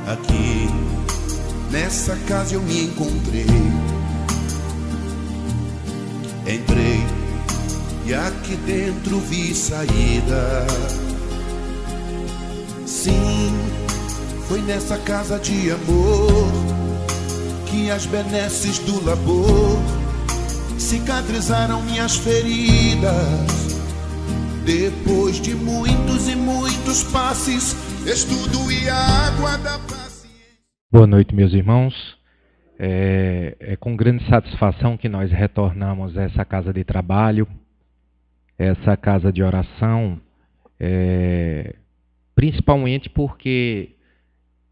Aqui, nessa casa eu me encontrei. Entrei e aqui dentro vi saída. Sim, foi nessa casa de amor que as benesses do labor cicatrizaram minhas feridas. Depois de muitos e muitos passes, estudo e água da paciência. Boa noite, meus irmãos. É com grande satisfação que nós retornamos a essa casa de trabalho, essa casa de oração, principalmente porque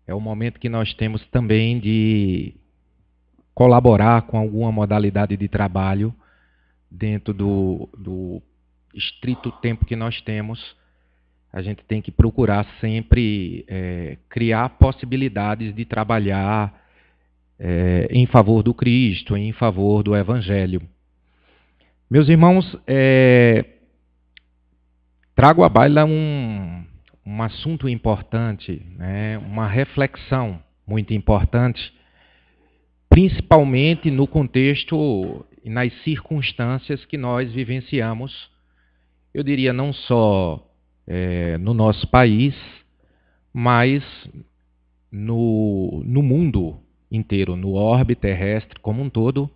é o momento que nós temos também de colaborar com alguma modalidade de trabalho dentro do estrito tempo que nós temos. A gente tem que procurar sempre criar possibilidades de trabalhar em favor do Cristo, em favor do Evangelho. Meus irmãos, trago à baila um assunto importante, né? Uma reflexão muito importante, principalmente no contexto e nas circunstâncias que nós vivenciamos, eu diria não só no nosso país, mas no mundo inteiro, no orbe terrestre como um todo.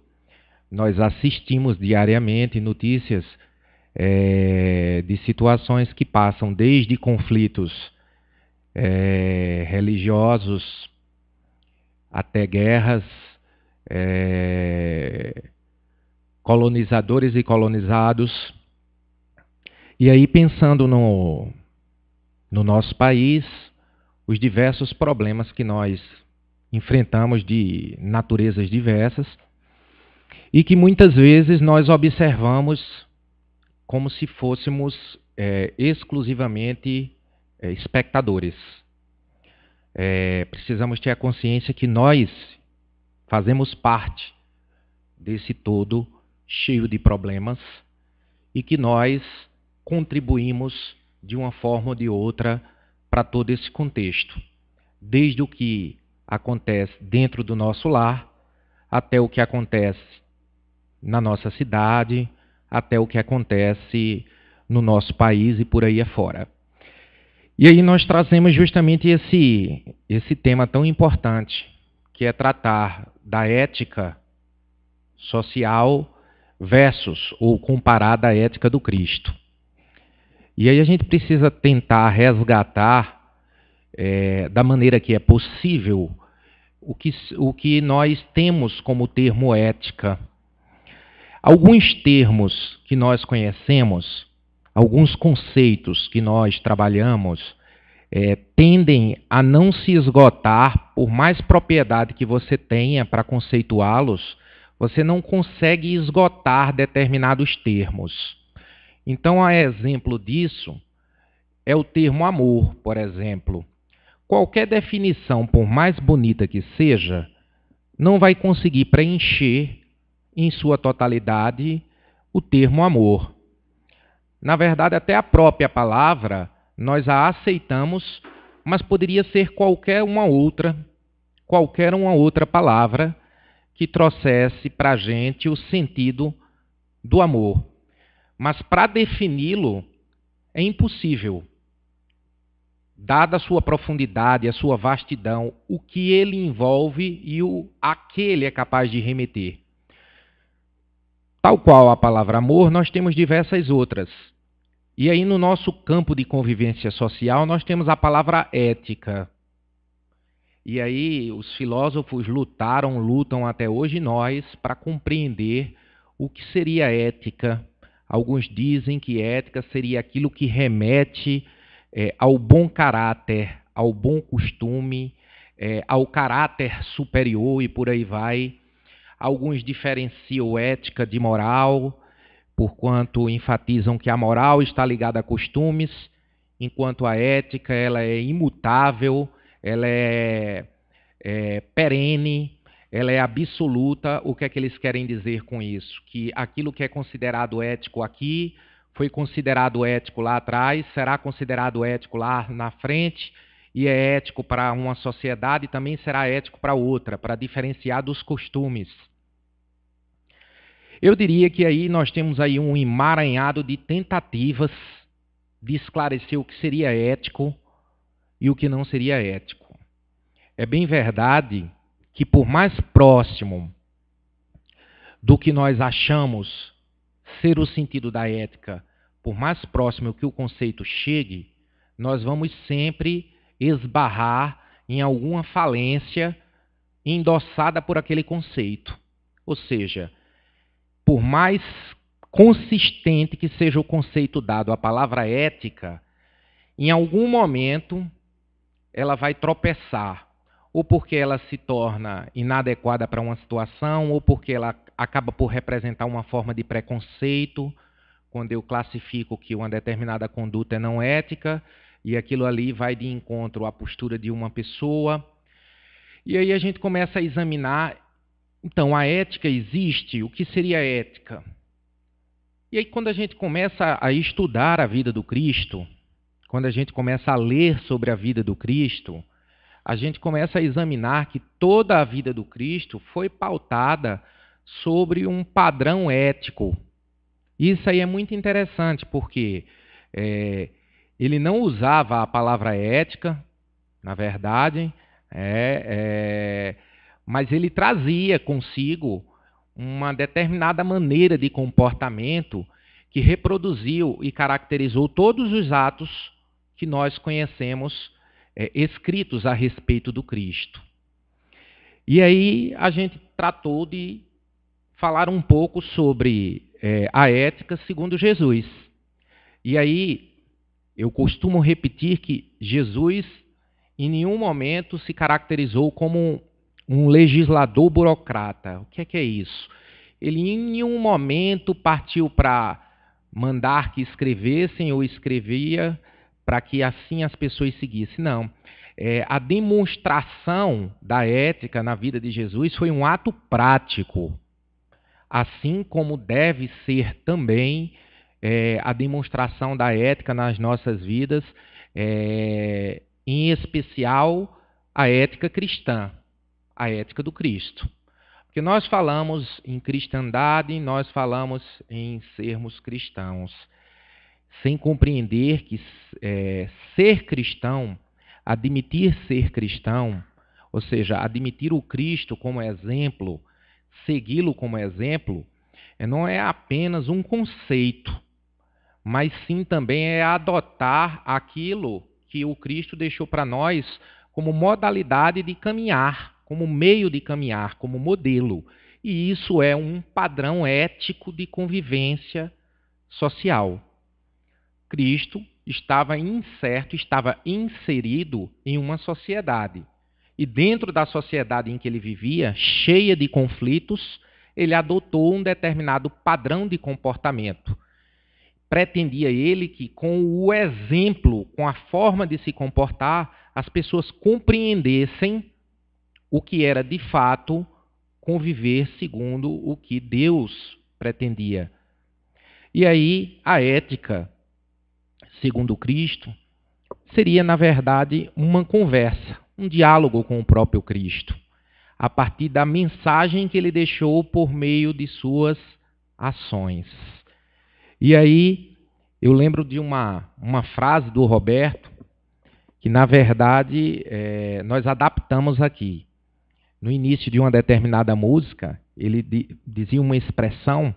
Nós assistimos diariamente notícias de situações que passam desde conflitos religiosos até guerras, colonizadores e colonizados. E aí, pensando no nosso país, os diversos problemas que nós enfrentamos de naturezas diversas e que muitas vezes nós observamos como se fôssemos exclusivamente espectadores. Precisamos ter a consciência que nós fazemos parte desse todo cheio de problemas e que nós contribuímos de uma forma ou de outra para todo esse contexto, desde o que acontece dentro do nosso lar, até o que acontece na nossa cidade, até o que acontece no nosso país e por aí afora. E aí nós trazemos justamente esse tema tão importante, que é tratar da ética social versus ou comparar da ética do Cristo. E aí a gente precisa tentar resgatar, da maneira que é possível, o que nós temos como termo ética. Alguns termos que nós conhecemos, alguns conceitos que nós trabalhamos, tendem a não se esgotar, por mais propriedade que você tenha para conceituá-los, você não consegue esgotar determinados termos. Então, a exemplo disso, é o termo amor, por exemplo. Qualquer definição, por mais bonita que seja, não vai conseguir preencher em sua totalidade o termo amor. Na verdade, até a própria palavra, nós a aceitamos, mas poderia ser qualquer uma outra palavra que trouxesse para a gente o sentido do amor. Mas para defini-lo é impossível, dada a sua profundidade, a sua vastidão, o que ele envolve e a que ele é capaz de remeter. Tal qual a palavra amor, nós temos diversas outras. E aí no nosso campo de convivência social, nós temos a palavra ética. E aí os filósofos lutam até hoje nós para compreender o que seria ética. Alguns dizem que ética seria aquilo que remete ao bom caráter, ao bom costume, ao caráter superior e por aí vai. Alguns diferenciam ética de moral, porquanto enfatizam que a moral está ligada a costumes, enquanto a ética ela é imutável, ela é perene, ela é absoluta. O que é que eles querem dizer com isso? Que aquilo que é considerado ético aqui foi considerado ético lá atrás, será considerado ético lá na frente, e é ético para uma sociedade, também será ético para outra, para diferenciar dos costumes. Eu diria que aí nós temos aí um emaranhado de tentativas de esclarecer o que seria ético e o que não seria ético. É bem verdade que por mais próximo do que nós achamos ser o sentido da ética, por mais próximo que o conceito chegue, nós vamos sempre esbarrar em alguma falência endossada por aquele conceito. Ou seja, por mais consistente que seja o conceito dado à palavra ética, em algum momento ela vai tropeçar, ou porque ela se torna inadequada para uma situação, ou porque ela acaba por representar uma forma de preconceito, quando eu classifico que uma determinada conduta é não ética, e aquilo ali vai de encontro à postura de uma pessoa. E aí a gente começa a examinar, então, a ética existe? O que seria ética? E aí quando a gente começa a estudar a vida do Cristo, quando a gente começa a ler sobre a vida do Cristo, a gente começa a examinar que toda a vida do Cristo foi pautada sobre um padrão ético. Isso aí é muito interessante, porque ele não usava a palavra ética, na verdade, mas ele trazia consigo uma determinada maneira de comportamento que reproduziu e caracterizou todos os atos que nós conhecemos escritos a respeito do Cristo. E aí a gente tratou de falar um pouco sobre a ética segundo Jesus. E aí eu costumo repetir que Jesus em nenhum momento se caracterizou como um legislador burocrata. O que é isso? Ele em nenhum momento partiu para mandar que escrevessem ou escrevia para que assim as pessoas seguissem. Não. A demonstração da ética na vida de Jesus foi um ato prático, assim como deve ser também a demonstração da ética nas nossas vidas, em especial a ética cristã, a ética do Cristo. Porque nós falamos em cristandade, nós falamos em sermos cristãos, sem compreender que ser cristão, admitir ser cristão, ou seja, admitir o Cristo como exemplo, segui-lo como exemplo, não é apenas um conceito, mas sim também é adotar aquilo que o Cristo deixou para nós como modalidade de caminhar, como meio de caminhar, como modelo. E isso é um padrão ético de convivência social. Cristo estava inserido em uma sociedade. E dentro da sociedade em que ele vivia, cheia de conflitos, ele adotou um determinado padrão de comportamento. Pretendia ele que, com o exemplo, com a forma de se comportar, as pessoas compreendessem o que era, de fato, conviver segundo o que Deus pretendia. E aí, a ética, segundo Cristo, seria, na verdade, uma conversa, um diálogo com o próprio Cristo, a partir da mensagem que ele deixou por meio de suas ações. E aí, eu lembro de uma frase do Roberto, que, na verdade, nós adaptamos aqui. No início de uma determinada música, ele dizia uma expressão,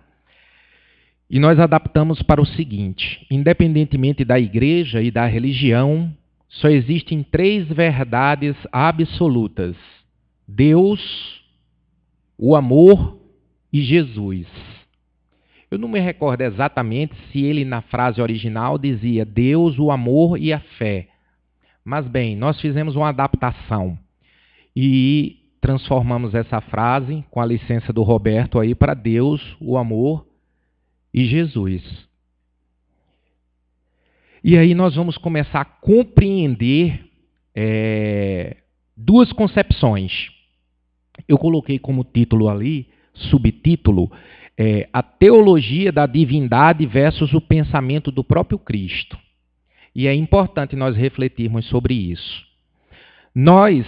e nós adaptamos para o seguinte: independentemente da igreja e da religião, só existem 3 verdades absolutas: Deus, o amor e Jesus. Eu não me recordo exatamente se ele, na frase original, dizia Deus, o amor e a fé. Mas, bem, nós fizemos uma adaptação e transformamos essa frase, com a licença do Roberto, aí para Deus, o amor e Jesus. E aí nós vamos começar a compreender 2 concepções. Eu coloquei como título ali, subtítulo, a teologia da divindade versus o pensamento do próprio Cristo. E é importante nós refletirmos sobre isso. Nós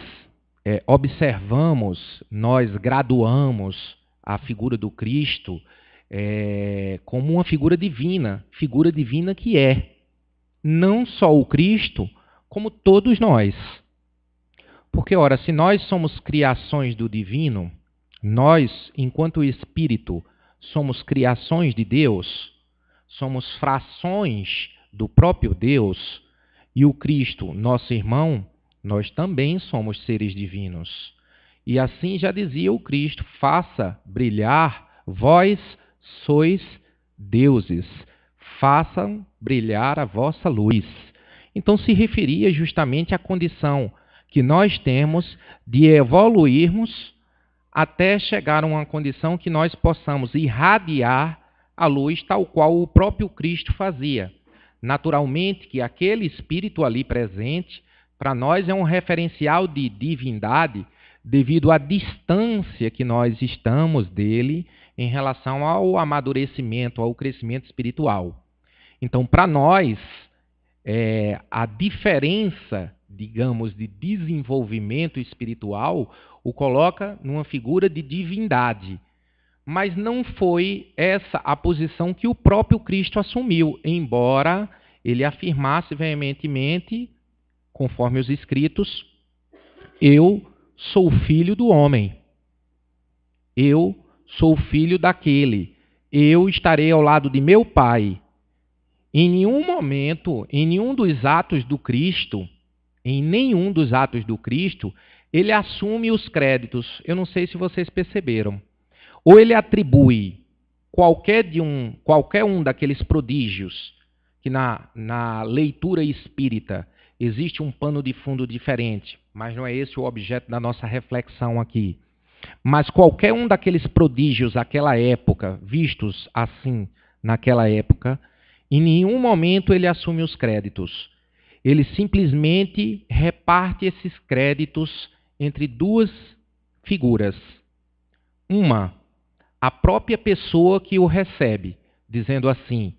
observamos, nós graduamos a figura do Cristo como uma figura divina que é não só o Cristo, como todos nós. Porque, ora, se nós somos criações do divino, nós, enquanto espírito, somos criações de Deus, somos frações do próprio Deus, e o Cristo, nosso irmão, nós também somos seres divinos. E assim já dizia o Cristo: faça brilhar, vós sois deuses, façam brilhar a vossa luz. Então se referia justamente à condição que nós temos de evoluirmos até chegar a uma condição que nós possamos irradiar a luz tal qual o próprio Cristo fazia. Naturalmente que aquele Espírito ali presente, para nós é um referencial de divindade devido à distância que nós estamos dele em relação ao amadurecimento, ao crescimento espiritual. Então, para nós, a diferença, digamos, de desenvolvimento espiritual o coloca numa figura de divindade. Mas não foi essa a posição que o próprio Cristo assumiu, embora ele afirmasse veementemente, conforme os escritos: eu sou filho do homem, eu sou filho daquele, eu estarei ao lado de meu Pai. Em nenhum momento, em nenhum dos atos do Cristo, ele assume os créditos. Eu não sei se vocês perceberam. Ou ele atribui qualquer um daqueles prodígios, que na leitura espírita existe um pano de fundo diferente, mas não é esse o objeto da nossa reflexão aqui. Mas qualquer um daqueles prodígios daquela época, vistos assim naquela época, em nenhum momento ele assume os créditos. Ele simplesmente reparte esses créditos entre duas figuras. Uma, a própria pessoa que o recebe, dizendo assim: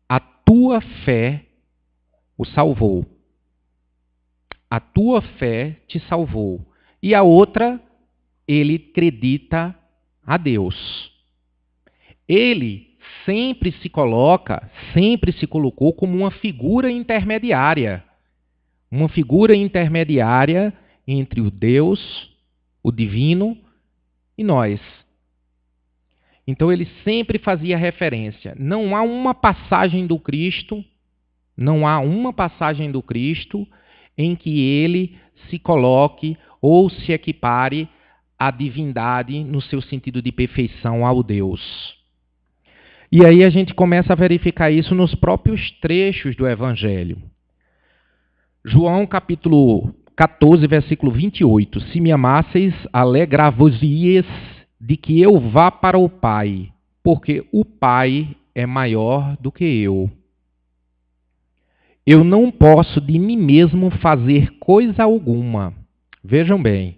a tua fé o salvou. A tua fé te salvou. E a outra, ele acredita a Deus. Ele sempre se colocou como uma figura intermediária. Uma figura intermediária entre o Deus, o divino, e nós. Então ele sempre fazia referência. Não há uma passagem do Cristo em que ele se coloque ou se equipare à divindade no seu sentido de perfeição ao Deus. E aí a gente começa a verificar isso nos próprios trechos do Evangelho. João capítulo 14, versículo 28. Se me amasseis, alegra-vos-ies de que eu vá para o Pai, porque o Pai é maior do que eu. Eu não posso de mim mesmo fazer coisa alguma. Vejam bem,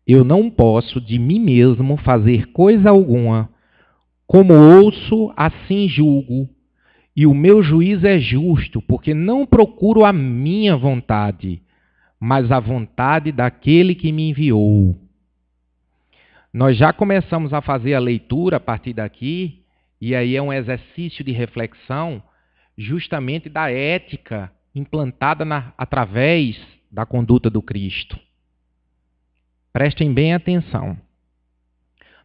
eu não posso de mim mesmo fazer coisa alguma. Como ouço, assim julgo, e o meu juízo é justo, porque não procuro a minha vontade, mas a vontade daquele que me enviou. Nós já começamos a fazer a leitura a partir daqui, e aí é um exercício de reflexão justamente da ética implantada através da conduta do Cristo. Prestem bem atenção.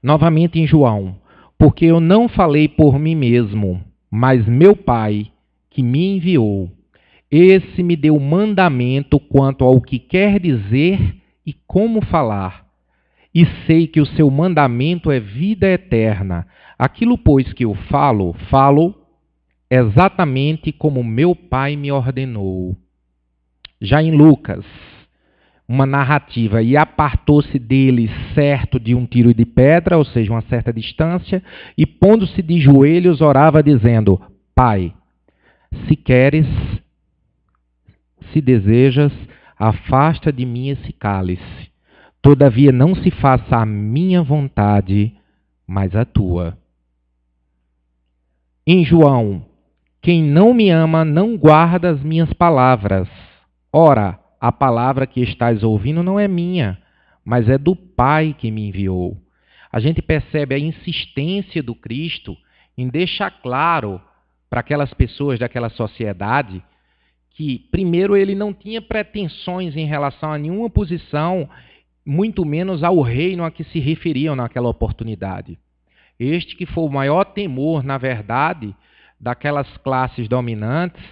Novamente em João: porque eu não falei por mim mesmo, mas meu Pai, que me enviou, esse me deu mandamento quanto ao que quer dizer e como falar. E sei que o seu mandamento é vida eterna. Aquilo, pois, que eu falo exatamente como meu Pai me ordenou. Já em Lucas, uma narrativa: e apartou-se dele certo de um tiro de pedra, ou seja, uma certa distância, e pondo-se de joelhos orava dizendo: Pai, se queres, se desejas, afasta de mim esse cálice. Todavia não se faça a minha vontade, mas a tua. Em João: quem não me ama não guarda as minhas palavras. Ora, a palavra que estás ouvindo não é minha, mas é do Pai que me enviou. A gente percebe a insistência do Cristo em deixar claro para aquelas pessoas daquela sociedade que, primeiro, ele não tinha pretensões em relação a nenhuma posição, muito menos ao reino a que se referiam naquela oportunidade. Este que foi o maior temor, na verdade, daquelas classes dominantes,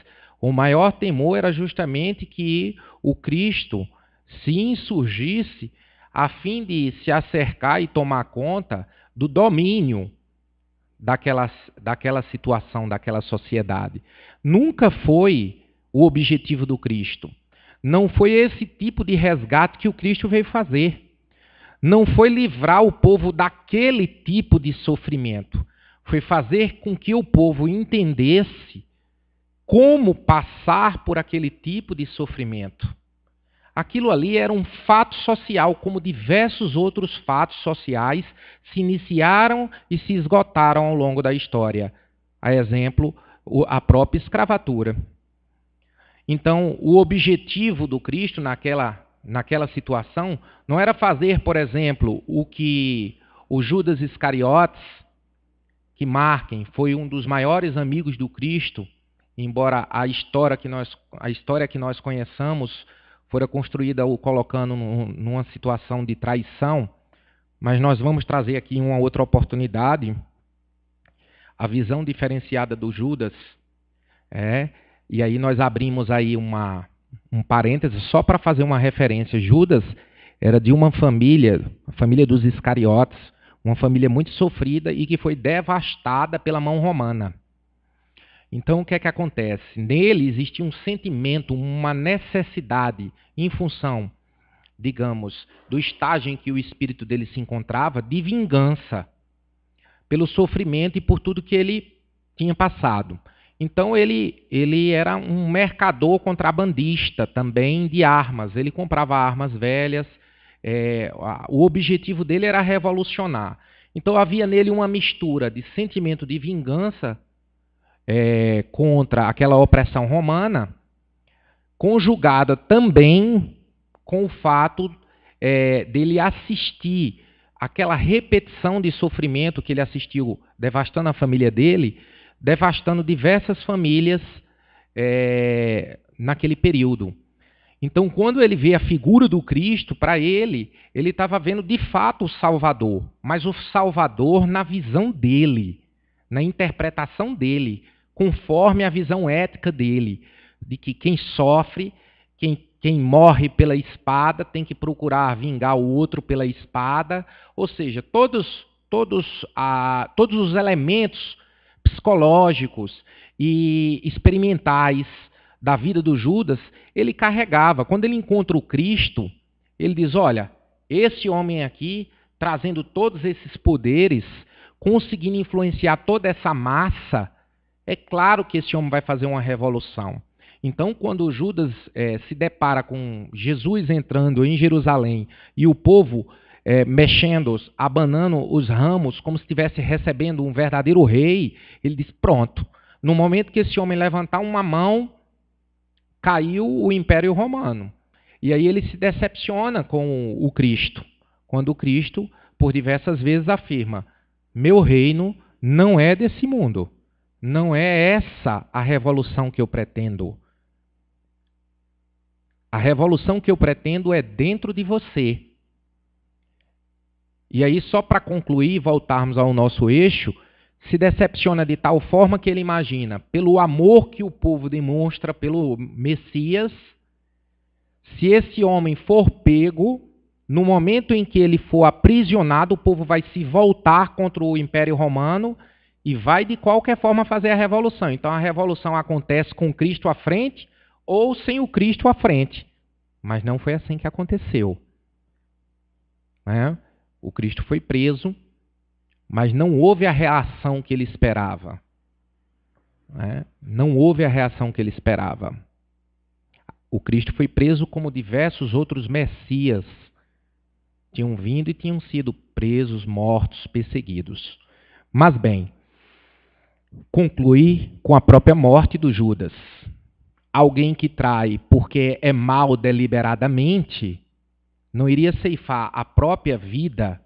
o maior temor era justamente que o Cristo se insurgisse a fim de se acercar e tomar conta do domínio daquela situação, daquela sociedade. Nunca foi o objetivo do Cristo. Não foi esse tipo de resgate que o Cristo veio fazer. Não foi livrar o povo daquele tipo de sofrimento. Foi fazer com que o povo entendesse como passar por aquele tipo de sofrimento. Aquilo ali era um fato social, como diversos outros fatos sociais se iniciaram e se esgotaram ao longo da história. A exemplo, a própria escravatura. Então, o objetivo do Cristo naquela situação não era fazer, por exemplo, o que o Judas Iscariotes, que marquem, foi um dos maiores amigos do Cristo, embora a história que nós conheçamos fora construída o colocando numa situação de traição, mas nós vamos trazer aqui uma outra oportunidade, a visão diferenciada do Judas, e aí nós abrimos aí um parêntese só para fazer uma referência. Judas era de uma família, a família dos Iscariotes, uma família muito sofrida e que foi devastada pela mão romana. Então, o que é que acontece? Nele existe um sentimento, uma necessidade, em função, digamos, do estágio em que o espírito dele se encontrava, de vingança pelo sofrimento e por tudo que ele tinha passado. Então, ele era um mercador contrabandista também de armas. Ele comprava armas velhas. O objetivo dele era revolucionar. Então, havia nele uma mistura de sentimento de vingança contra aquela opressão romana, conjugada também com o fato dele assistir aquela repetição de sofrimento que ele assistiu, devastando a família dele, devastando diversas famílias naquele período. Então, quando ele vê a figura do Cristo, para ele estava vendo de fato o Salvador, mas o Salvador na visão dele, na interpretação dele, conforme a visão ética dele, de que quem sofre, quem morre pela espada, tem que procurar vingar o outro pela espada. Ou seja, todos os elementos psicológicos e experimentais da vida do Judas, ele carregava. Quando ele encontra o Cristo, ele diz, olha, esse homem aqui, trazendo todos esses poderes, conseguindo influenciar toda essa massa, é claro que esse homem vai fazer uma revolução. Então, quando Judas se depara com Jesus entrando em Jerusalém e o povo mexendo, abanando os ramos, como se estivesse recebendo um verdadeiro rei, ele diz, pronto, no momento que esse homem levantar uma mão, caiu o Império Romano. E aí ele se decepciona com o Cristo, quando o Cristo, por diversas vezes, afirma, meu reino não é desse mundo. Não é essa a revolução que eu pretendo. A revolução que eu pretendo é dentro de você. E aí, só para concluir e voltarmos ao nosso eixo, se decepciona de tal forma que ele imagina, pelo amor que o povo demonstra pelo Messias, se esse homem for pego, no momento em que ele for aprisionado, o povo vai se voltar contra o Império Romano e vai de qualquer forma fazer a revolução. Então a revolução acontece com Cristo à frente ou sem o Cristo à frente. Mas não foi assim que aconteceu. O Cristo foi preso, mas não houve a reação que ele esperava. Não houve a reação que ele esperava. O Cristo foi preso como diversos outros messias tinham vindo e tinham sido presos, mortos, perseguidos. Mas bem, concluir com a própria morte do Judas. alguém que trai porque é mal deliberadamente não iria ceifar a própria vida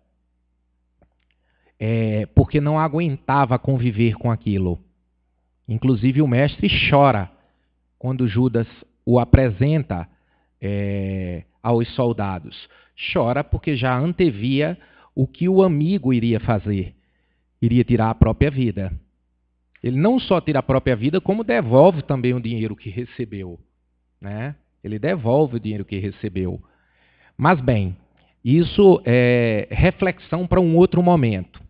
porque não aguentava conviver com aquilo. Inclusive o mestre chora quando Judas o apresenta aos soldados. Chora porque já antevia o que o amigo iria fazer. Iria tirar a própria vida. Ele não só tira a própria vida, como devolve também o dinheiro que recebeu. Né? Ele devolve o dinheiro que recebeu. Mas bem, isso é reflexão para um outro momento.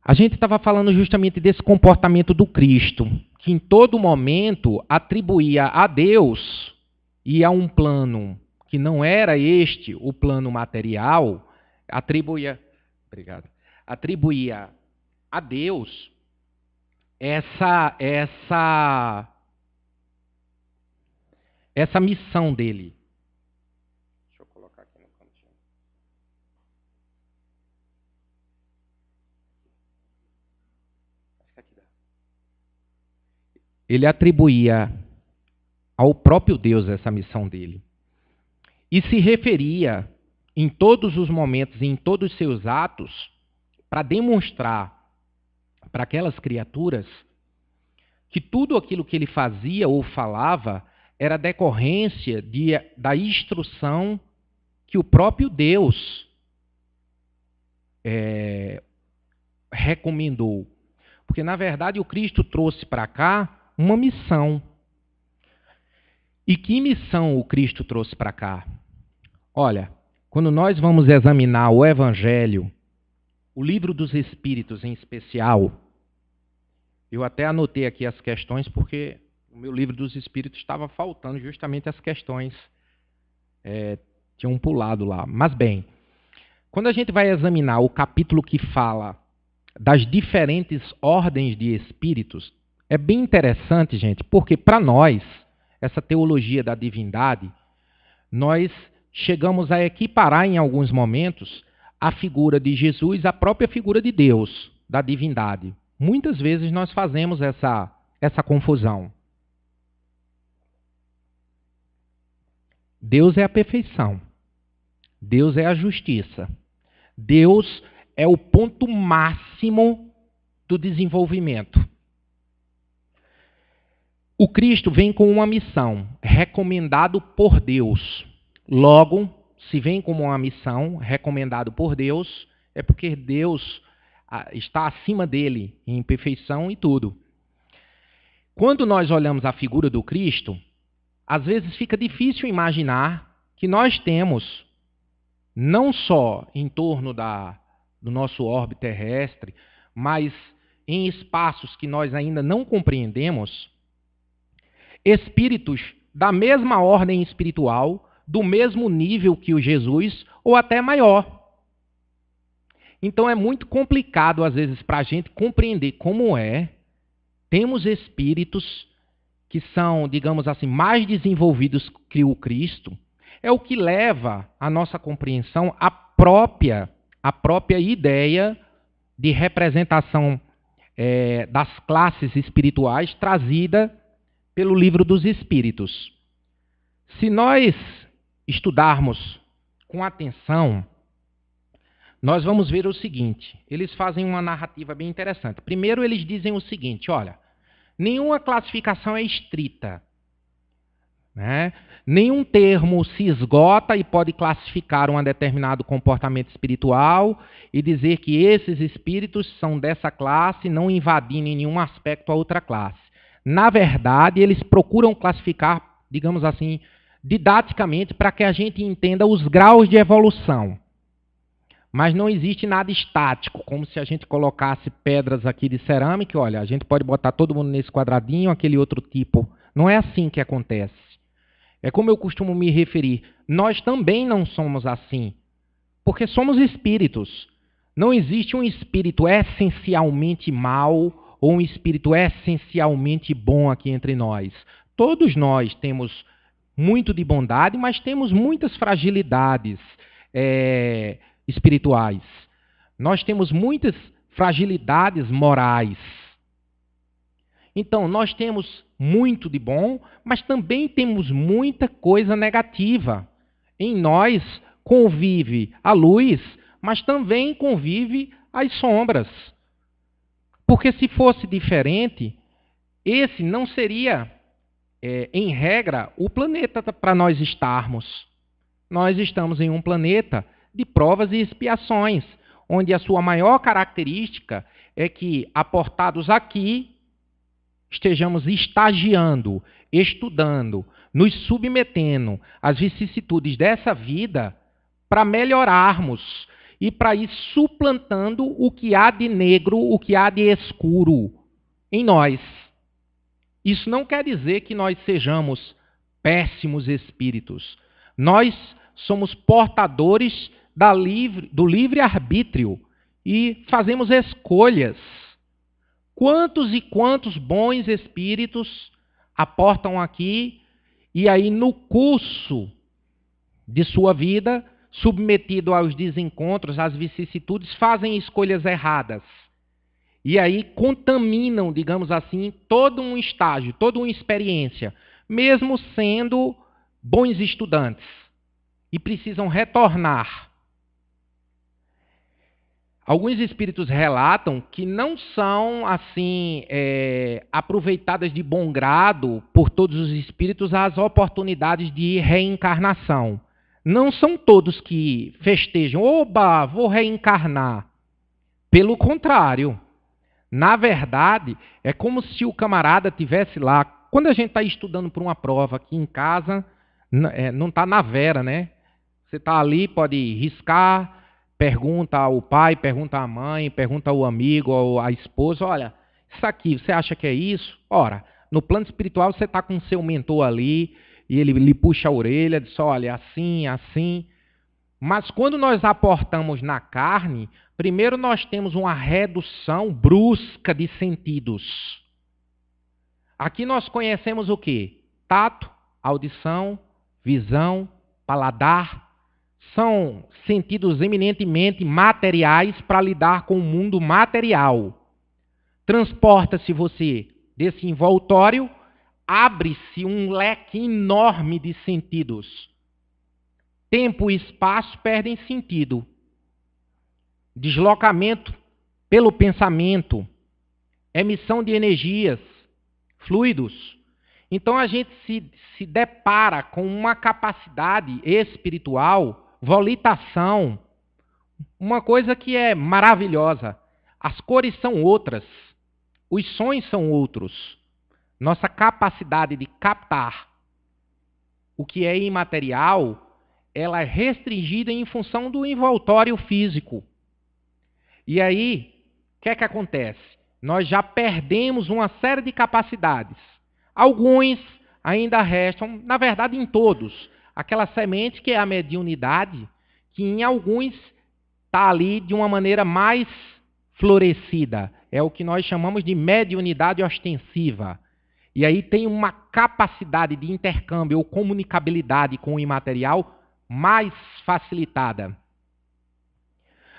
A gente estava falando justamente desse comportamento do Cristo, que em todo momento atribuía a Deus e a um plano que não era este o plano material, atribuía a Deus essa missão dele. Deixa eu colocar aqui no cantinho. Acho que aqui dá. Ele atribuía ao próprio Deus essa missão dele. E se referia em todos os momentos e em todos os seus atos para demonstrar para aquelas criaturas que tudo aquilo que ele fazia ou falava era decorrência da instrução que o próprio Deus recomendou. Porque, na verdade, o Cristo trouxe para cá uma missão. E que missão o Cristo trouxe para cá? Olha, quando nós vamos examinar o Evangelho, o Livro dos Espíritos em especial, eu até anotei aqui as questões porque o meu Livro dos Espíritos estava faltando justamente as questões. Tinham pulado lá. Mas bem, quando a gente vai examinar o capítulo que fala das diferentes ordens de espíritos, é bem interessante, gente, porque para nós, essa teologia da divindade, nós chegamos a equiparar em alguns momentos a figura de Jesus à própria figura de Deus, da divindade. Muitas vezes nós fazemos essa confusão. Deus é a perfeição. Deus é a justiça. Deus é o ponto máximo do desenvolvimento. O Cristo vem com uma missão, recomendado por Deus. Logo, se vem como uma missão, recomendado por Deus, é porque Deus está acima dele em perfeição e tudo. Quando nós olhamos a figura do Cristo, às vezes fica difícil imaginar que nós temos, não só em torno do nosso orbe terrestre, mas em espaços que nós ainda não compreendemos, espíritos da mesma ordem espiritual, do mesmo nível que o Jesus, ou até maior. Então é muito complicado, às vezes, para a gente compreender como temos espíritos que são, digamos assim, mais desenvolvidos que o Cristo, é o que leva a nossa compreensão à própria ideia de representação das classes espirituais trazida pelo Livro dos Espíritos. Se nós estudarmos com atenção, nós vamos ver o seguinte, eles fazem uma narrativa bem interessante. Primeiro eles dizem o seguinte, olha, nenhuma classificação é estrita, né? Nenhum termo se esgota e pode classificar um determinado comportamento espiritual e dizer que esses espíritos são dessa classe, não invadindo em nenhum aspecto a outra classe. Na verdade, eles procuram classificar, digamos assim, didaticamente para que a gente entenda os graus de evolução. Mas não existe nada estático, como se a gente colocasse pedras aqui de cerâmica, olha, a gente pode botar todo mundo nesse quadradinho, aquele outro tipo. Não é assim que acontece. É como eu costumo me referir, nós também não somos assim, porque somos espíritos. Não existe um espírito essencialmente mau ou um espírito essencialmente bom aqui entre nós. Todos nós temos muito de bondade, mas temos muitas fragilidades espirituais. Nós temos muitas fragilidades morais. Então, nós temos muito de bom, mas também temos muita coisa negativa. Em nós convive a luz, mas também convive as sombras. Porque se fosse diferente, esse não seria, em regra, o planeta para nós estarmos. Nós estamos em um planeta de provas e expiações, onde a sua maior característica é que, aportados aqui, estejamos estagiando, estudando, nos submetendo às vicissitudes dessa vida para melhorarmos e para ir suplantando o que há de negro, o que há de escuro em nós. Isso não quer dizer que nós sejamos péssimos espíritos. Nós somos portadores do livre-arbítrio e fazemos escolhas. Quantos e quantos bons espíritos aportam aqui e aí no curso de sua vida, submetido aos desencontros, às vicissitudes, fazem escolhas erradas. E aí contaminam, digamos assim, todo um estágio, toda uma experiência, mesmo sendo bons estudantes. E precisam retornar. Alguns espíritos relatam que não são assim aproveitadas de bom grado por todos os espíritos as oportunidades de reencarnação. Não são todos que festejam, oba, vou reencarnar. Pelo contrário. Na verdade, é como se o camarada tivesse lá. Quando a gente está estudando para uma prova aqui em casa, não está na vera, né? Você está ali, pode riscar. Pergunta ao pai, pergunta à mãe, pergunta ao amigo, ou à esposa, olha, isso aqui, você acha que é isso? Ora, no plano espiritual você está com o seu mentor ali, e ele lhe puxa a orelha, diz, olha, assim, assim. Mas quando nós aportamos na carne, primeiro nós temos uma redução brusca de sentidos. Aqui nós conhecemos o quê? Tato, audição, visão, paladar. São sentidos eminentemente materiais para lidar com o mundo material. Transporta-se você desse envoltório, abre-se um leque enorme de sentidos. Tempo e espaço perdem sentido. Deslocamento pelo pensamento, emissão de energias, fluidos. Então a gente se depara com uma capacidade espiritual, volitação, uma coisa que é maravilhosa. As cores são outras, os sons são outros. Nossa capacidade de captar o que é imaterial, ela é restringida em função do envoltório físico. E aí, o que é que acontece? Nós já perdemos uma série de capacidades. Alguns ainda restam, na verdade em todos, aquela semente que é a mediunidade, que em alguns está ali de uma maneira mais florescida. É o que nós chamamos de mediunidade ostensiva. E aí tem uma capacidade de intercâmbio ou comunicabilidade com o imaterial mais facilitada.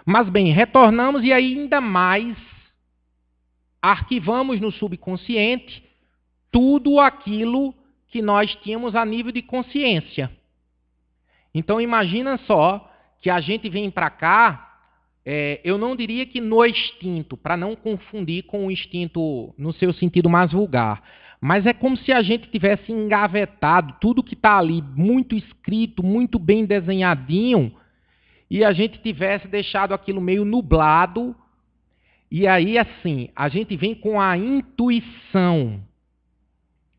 Mas bem, retornamos e ainda mais arquivamos no subconsciente tudo aquilo que nós tínhamos a nível de consciência. Então imagina só que a gente vem para cá, eu não diria que no instinto, para não confundir com o instinto no seu sentido mais vulgar, mas é como se a gente tivesse engavetado tudo que está ali, muito escrito, muito bem desenhadinho, e a gente tivesse deixado aquilo meio nublado, e aí assim, a gente vem com a intuição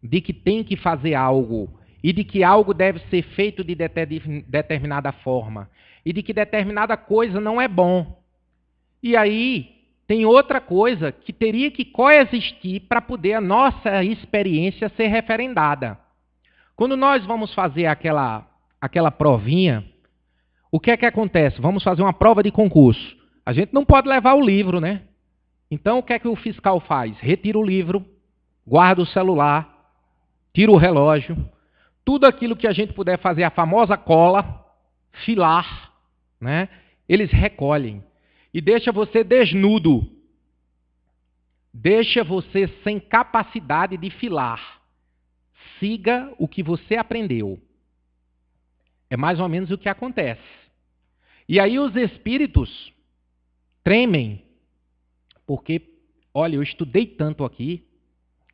de que tem que fazer algo, e de que algo deve ser feito de determinada forma, e de que determinada coisa não é bom. E aí tem outra coisa que teria que coexistir para poder a nossa experiência ser referendada. Quando nós vamos fazer aquela provinha, o que é que acontece? Vamos fazer uma prova de concurso. A gente não pode levar o livro, né? Então o que é que o fiscal faz? Retira o livro, guarda o celular, tira o relógio, tudo aquilo que a gente puder fazer, a famosa cola, filar, né? Eles recolhem e deixa você desnudo. deixa você sem capacidade de filar. Siga o que você aprendeu. É mais ou menos o que acontece. E aí os espíritos tremem, porque, olha, eu estudei tanto aqui,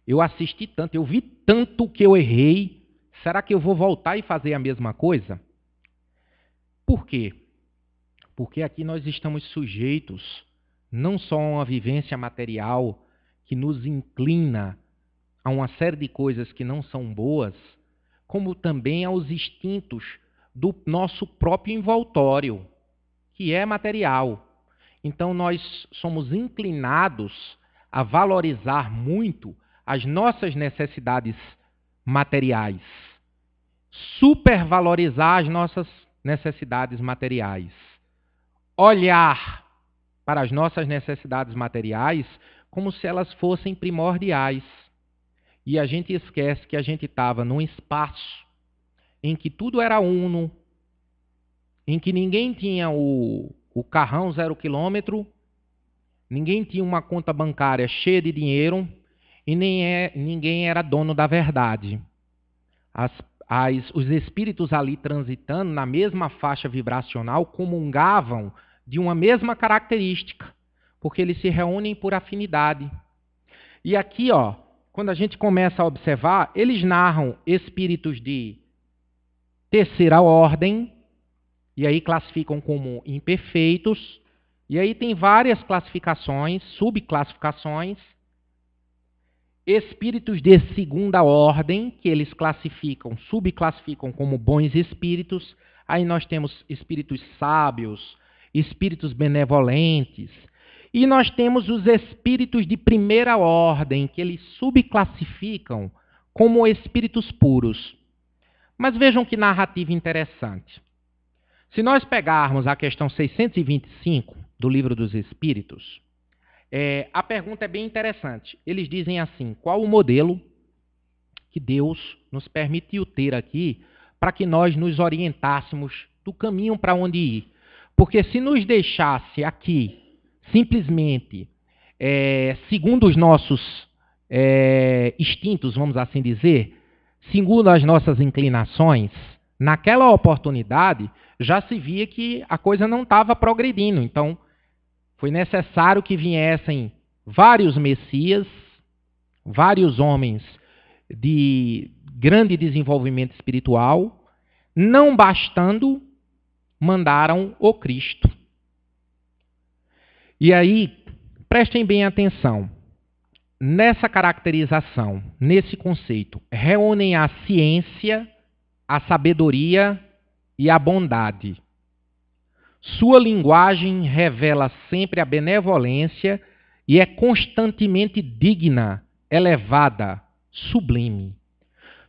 eu assisti tanto, eu vi tanto que eu errei, será que eu vou voltar e fazer a mesma coisa? Por quê? Porque aqui nós estamos sujeitos não só a uma vivência material que nos inclina a uma série de coisas que não são boas, como também aos instintos do nosso próprio envoltório, que é material. Então nós somos inclinados a valorizar muito as nossas necessidades materiais, supervalorizar as nossas necessidades materiais, olhar para as nossas necessidades materiais como se elas fossem primordiais. E a gente esquece que a gente estava num espaço em que tudo era uno, em que ninguém tinha o carrão 0 quilômetro, ninguém tinha uma conta bancária cheia de dinheiro e ninguém era dono da verdade. Os espíritos ali transitando na mesma faixa vibracional comungavam de uma mesma característica, porque eles se reúnem por afinidade. E aqui, ó, quando a gente começa a observar, eles narram espíritos de terceira ordem, e aí classificam como imperfeitos, e aí tem várias classificações, subclassificações. Espíritos de segunda ordem, que eles subclassificam como bons espíritos. Aí nós temos espíritos sábios, espíritos benevolentes. E nós temos os espíritos de primeira ordem, que eles subclassificam como espíritos puros. Mas vejam que narrativa interessante. Se nós pegarmos a questão 625 do Livro dos Espíritos, a pergunta é bem interessante. Eles dizem assim: qual o modelo que Deus nos permitiu ter aqui para que nós nos orientássemos do caminho para onde ir? Porque se nos deixasse aqui simplesmente segundo os nossos instintos, vamos assim dizer, segundo as nossas inclinações, naquela oportunidade já se via que a coisa não estava progredindo. Então, foi necessário que viessem vários messias, vários homens de grande desenvolvimento espiritual, não bastando, mandaram o Cristo. E aí, prestem bem atenção. Nessa caracterização, nesse conceito, reúnem a ciência, a sabedoria e a bondade. Sua linguagem revela sempre a benevolência e é constantemente digna, elevada, sublime.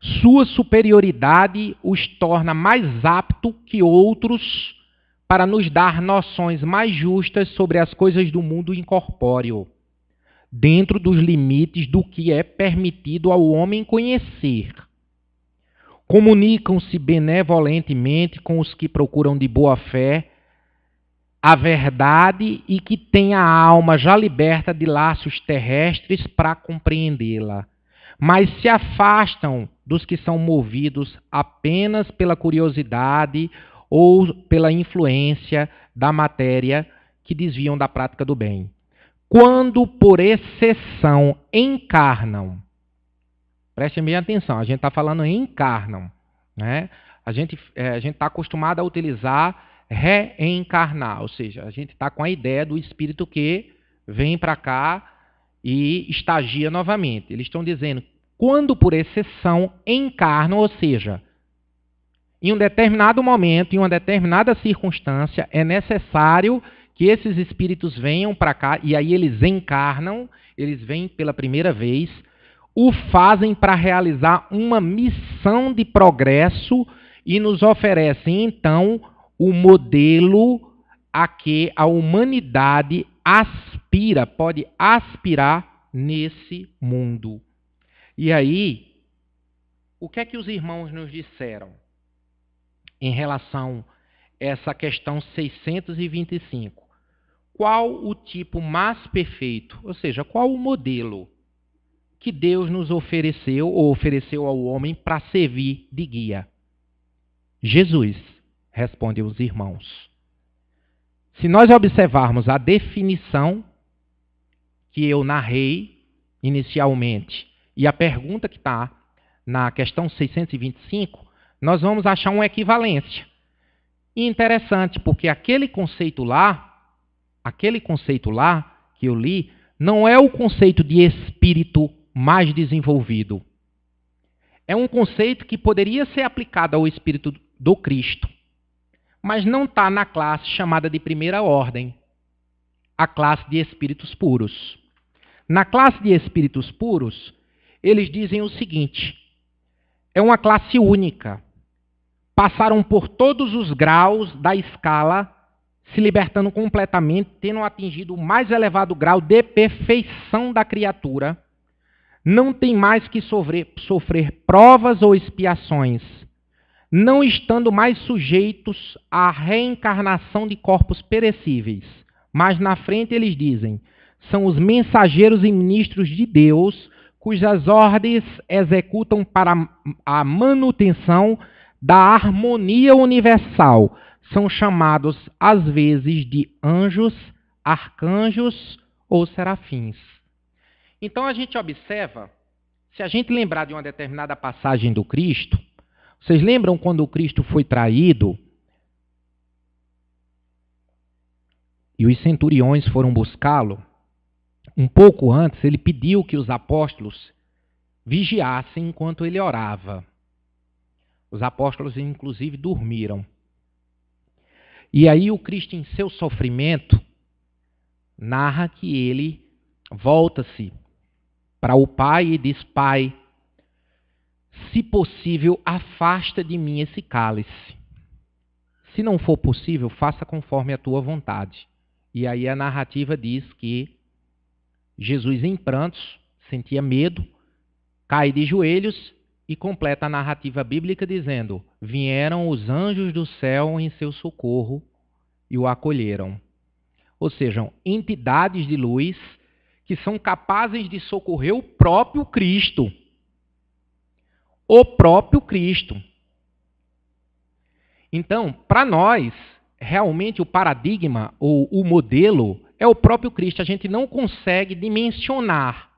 Sua superioridade os torna mais aptos que outros para nos dar noções mais justas sobre as coisas do mundo incorpóreo, dentro dos limites do que é permitido ao homem conhecer. Comunicam-se benevolentemente com os que procuram de boa fé a verdade e que têm a alma já liberta de laços terrestres para compreendê-la, mas se afastam dos que são movidos apenas pela curiosidade ou pela influência da matéria que desviam da prática do bem. Quando, por exceção, encarnam, prestem bem atenção, a gente está falando encarnam, né? A gente está acostumado a utilizar reencarnar, ou seja, a gente está com a ideia do espírito que vem para cá e estagia novamente. Eles estão dizendo, quando por exceção encarnam, ou seja, em um determinado momento, em uma determinada circunstância, é necessário que esses espíritos venham para cá, e aí eles encarnam, eles vêm pela primeira vez, o fazem para realizar uma missão de progresso e nos oferecem, então, o modelo a que a humanidade aspira, pode aspirar nesse mundo. E aí, o que é que os irmãos nos disseram em relação a essa questão 625? qual o tipo mais perfeito, ou seja, qual o modelo que Deus nos ofereceu ou ofereceu ao homem para servir de guia? Jesus, respondem os irmãos. Se nós observarmos a definição que eu narrei inicialmente e a pergunta que está na questão 625, nós vamos achar uma equivalência. E interessante, porque aquele conceito lá que eu li, não é o conceito de espírito mais desenvolvido. É um conceito que poderia ser aplicado ao espírito do Cristo, mas não está na classe chamada de primeira ordem, a classe de espíritos puros. Na classe de espíritos puros, eles dizem o seguinte: é uma classe única. Passaram por todos os graus da escala, se libertando completamente, tendo atingido o mais elevado grau de perfeição da criatura. Não tem mais que sofrer provas ou expiações, não estando mais sujeitos à reencarnação de corpos perecíveis. Mas na frente eles dizem: são os mensageiros e ministros de Deus, cujas ordens executam para a manutenção da harmonia universal. São chamados, às vezes, de anjos, arcanjos ou serafins. Então a gente observa, se a gente lembrar de uma determinada passagem do Cristo, vocês lembram quando o Cristo foi traído e os centuriões foram buscá-lo? Um pouco antes, ele pediu que os apóstolos vigiassem enquanto ele orava. Os apóstolos, inclusive, dormiram. E aí o Cristo, em seu sofrimento, narra que ele volta-se para o Pai e diz: Pai, se possível, afasta de mim esse cálice. Se não for possível, faça conforme a tua vontade. E aí a narrativa diz que Jesus, em prantos, sentia medo, cai de joelhos e completa a narrativa bíblica dizendo: vieram os anjos do céu em seu socorro e o acolheram. Ou seja, entidades de luz que são capazes de socorrer o próprio Cristo. O próprio Cristo. Então, para nós, realmente o paradigma ou o modelo é o próprio Cristo. A gente não consegue dimensionar.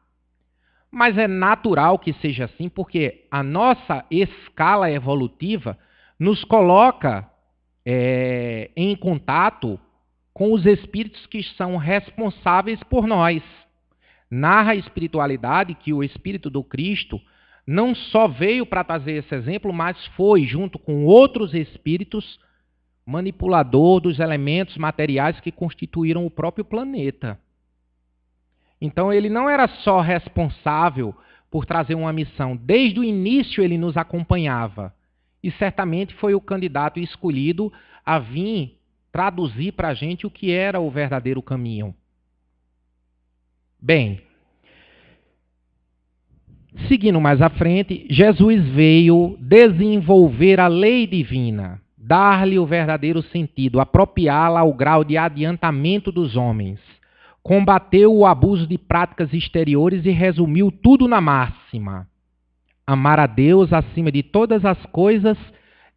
Mas é natural que seja assim, porque a nossa escala evolutiva nos coloca em contato com os espíritos que são responsáveis por nós. Narra a espiritualidade que o Espírito do Cristo não só veio para trazer esse exemplo, mas foi, junto com outros espíritos, manipulador dos elementos materiais que constituíram o próprio planeta. Então ele não era só responsável por trazer uma missão. Desde o início ele nos acompanhava. E certamente foi o candidato escolhido a vir traduzir para a gente o que era o verdadeiro caminho. Bem, seguindo mais à frente, Jesus veio desenvolver a lei divina, dar-lhe o verdadeiro sentido, apropriá-la ao grau de adiantamento dos homens. Combateu o abuso de práticas exteriores e resumiu tudo na máxima: amar a Deus acima de todas as coisas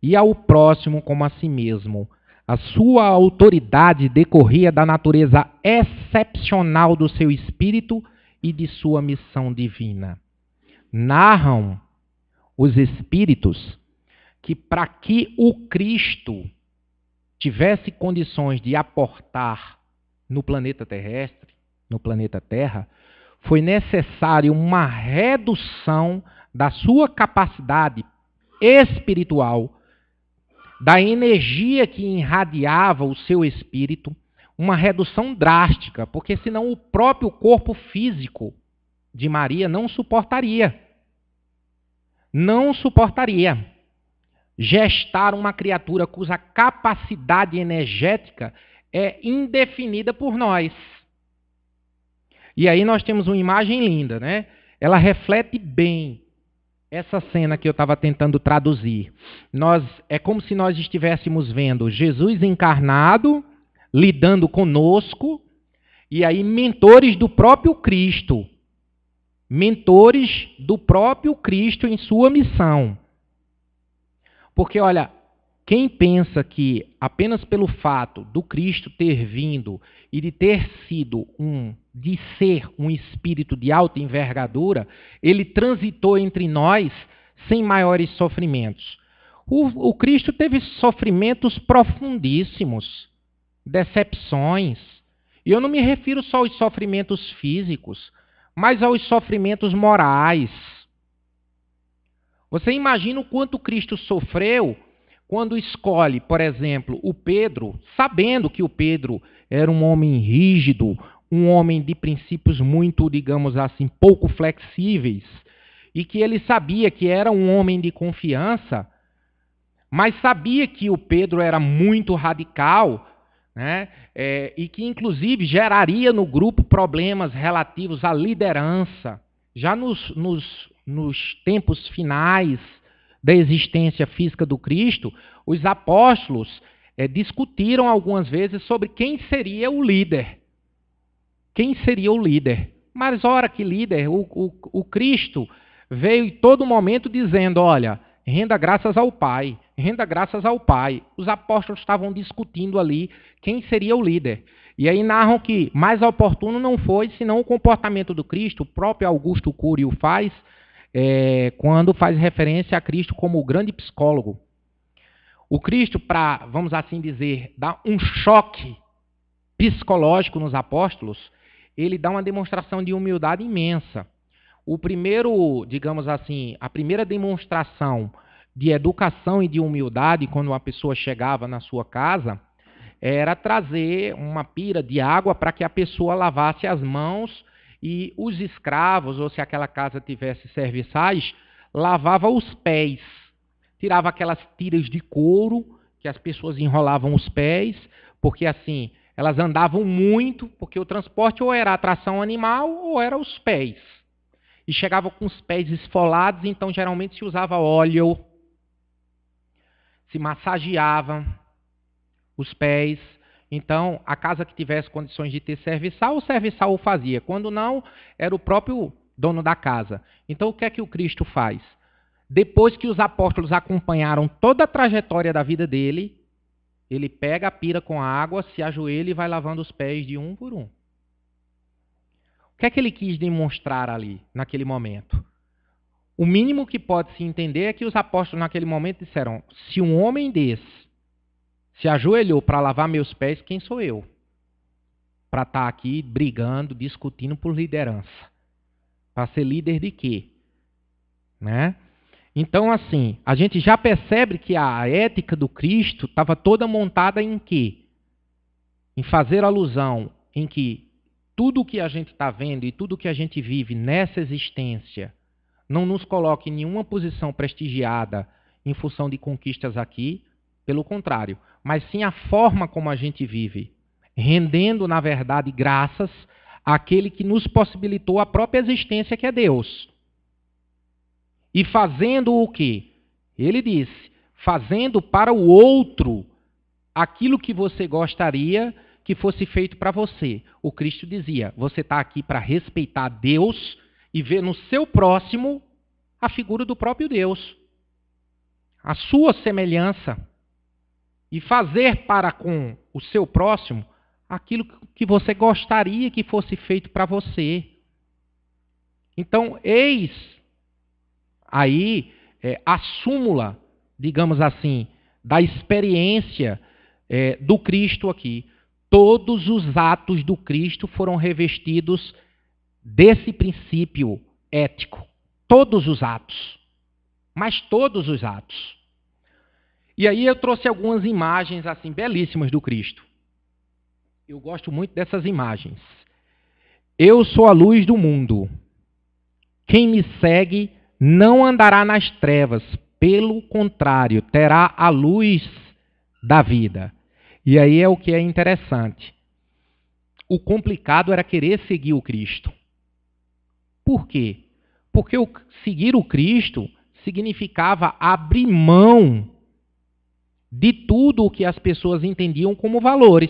e ao próximo como a si mesmo. A sua autoridade decorria da natureza excepcional do seu espírito e de sua missão divina. Narram os espíritos que para que o Cristo tivesse condições de aportar no planeta terrestre, no planeta Terra, foi necessário uma redução da sua capacidade espiritual, da energia que irradiava o seu espírito, uma redução drástica, porque senão o próprio corpo físico de Maria não suportaria. Não suportaria gestar uma criatura cuja capacidade energética é indefinida por nós. E aí nós temos uma imagem linda, né? Ela reflete bem essa cena que eu estava tentando traduzir. É como se nós estivéssemos vendo Jesus encarnado, lidando conosco, E aí, mentores do próprio Cristo. Mentores do próprio Cristo em sua missão. Porque, olha, quem pensa que apenas pelo fato do Cristo ter vindo e de ter sido de ser um espírito de alta envergadura, ele transitou entre nós sem maiores sofrimentos. O Cristo teve sofrimentos profundíssimos, decepções. E eu não me refiro só aos sofrimentos físicos, mas aos sofrimentos morais. Você imagina o quanto Cristo sofreu quando escolhe, por exemplo, o Pedro, sabendo que o Pedro era um homem rígido, um homem de princípios muito, digamos assim, pouco flexíveis, e que ele sabia que era um homem de confiança, mas sabia que o Pedro era muito radical, né? E que, inclusive, geraria no grupo problemas relativos à liderança. Já nos tempos finais da existência física do Cristo, os apóstolos discutiram algumas vezes sobre quem seria o líder. Quem seria o líder? Mas, ora, que líder? O Cristo veio em todo momento dizendo, olha, renda graças ao Pai, renda graças ao Pai. Os apóstolos estavam discutindo ali quem seria o líder. E aí narram que mais oportuno não foi senão o comportamento do Cristo. O próprio Augusto Cury o faz, quando faz referência a Cristo como o grande psicólogo. O Cristo, para, vamos assim dizer, dar um choque psicológico nos apóstolos, ele dá uma demonstração de humildade imensa. O primeiro, digamos assim, a primeira demonstração de educação e de humildade quando uma pessoa chegava na sua casa era trazer uma pira de água para que a pessoa lavasse as mãos e os escravos, ou se aquela casa tivesse serviçais, lavava os pés. Tirava aquelas tiras de couro que as pessoas enrolavam os pés, porque assim, elas andavam muito, porque o transporte ou era a tração animal ou era os pés. E chegava com os pés esfolados, então geralmente se usava óleo, se massageava os pés. Então, a casa que tivesse condições de ter serviçal, o serviçal o fazia. Quando não, era o próprio dono da casa. Então, o que é que o Cristo faz? Depois que os apóstolos acompanharam toda a trajetória da vida dele, ele pega a pira com a água, se ajoelha e vai lavando os pés de um por um. O que é que ele quis demonstrar ali, naquele momento? O mínimo que pode se entender é que os apóstolos naquele momento disseram, se um homem desse se ajoelhou para lavar meus pés, quem sou eu? Para estar aqui brigando, discutindo por liderança. Para ser líder de quê? Né? Então, assim, a gente já percebe que a ética do Cristo estava toda montada em quê? Em fazer alusão em que tudo o que a gente está vendo e tudo o que a gente vive nessa existência não nos coloque em nenhuma posição prestigiada em função de conquistas aqui, pelo contrário, mas sim a forma como a gente vive, rendendo, na verdade, graças àquele que nos possibilitou a própria existência, que é Deus. E fazendo o quê? Ele disse, fazendo para o outro aquilo que você gostaria que fosse feito para você. O Cristo dizia, você está aqui para respeitar Deus e ver no seu próximo a figura do próprio Deus, a sua semelhança, e fazer para com o seu próximo aquilo que você gostaria que fosse feito para você. Então, eis aí a súmula, digamos assim, da experiência do Cristo aqui. Todos os atos do Cristo foram revestidos desse princípio ético. Todos os atos. Mas todos os atos. E aí eu trouxe algumas imagens assim belíssimas do Cristo. Eu gosto muito dessas imagens. Eu sou a luz do mundo. Quem me segue não andará nas trevas, pelo contrário, terá a luz da vida. E aí é o que é interessante. O complicado era querer seguir o Cristo. Por quê? Porque seguir o Cristo significava abrir mão de tudo o que as pessoas entendiam como valores.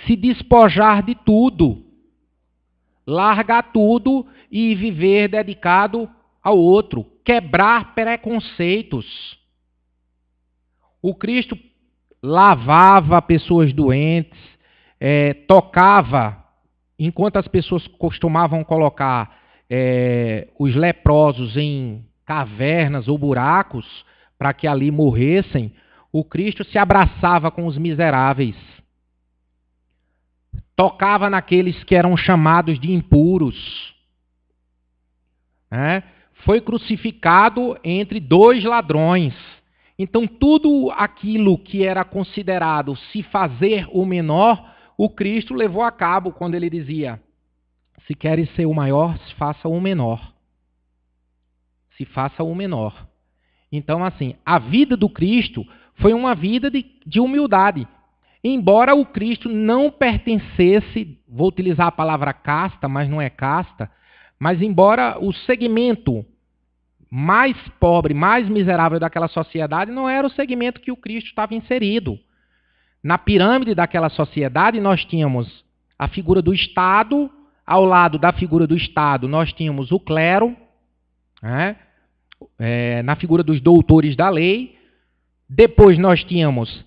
se despojar de tudo, largar tudo e viver dedicado ao outro, quebrar preconceitos. O Cristo lavava pessoas doentes, tocava, enquanto as pessoas costumavam colocar os leprosos em cavernas ou buracos para que ali morressem, o Cristo se abraçava com os miseráveis. Tocava naqueles que eram chamados de impuros. Foi crucificado entre 2 ladrões. Então, tudo aquilo que era considerado se fazer o menor, o Cristo levou a cabo quando ele dizia: se queres ser o maior, se faça o menor. Se faça o menor. Então, assim, a vida do Cristo foi uma vida de humildade. Embora o Cristo não pertencesse, vou utilizar a palavra casta, mas não é casta, mas embora o segmento mais pobre, mais miserável daquela sociedade não era o segmento que o Cristo estava inserido. Na pirâmide daquela sociedade nós tínhamos a figura do Estado, ao lado da figura do Estado nós tínhamos o clero, na figura dos doutores da lei, depois nós tínhamos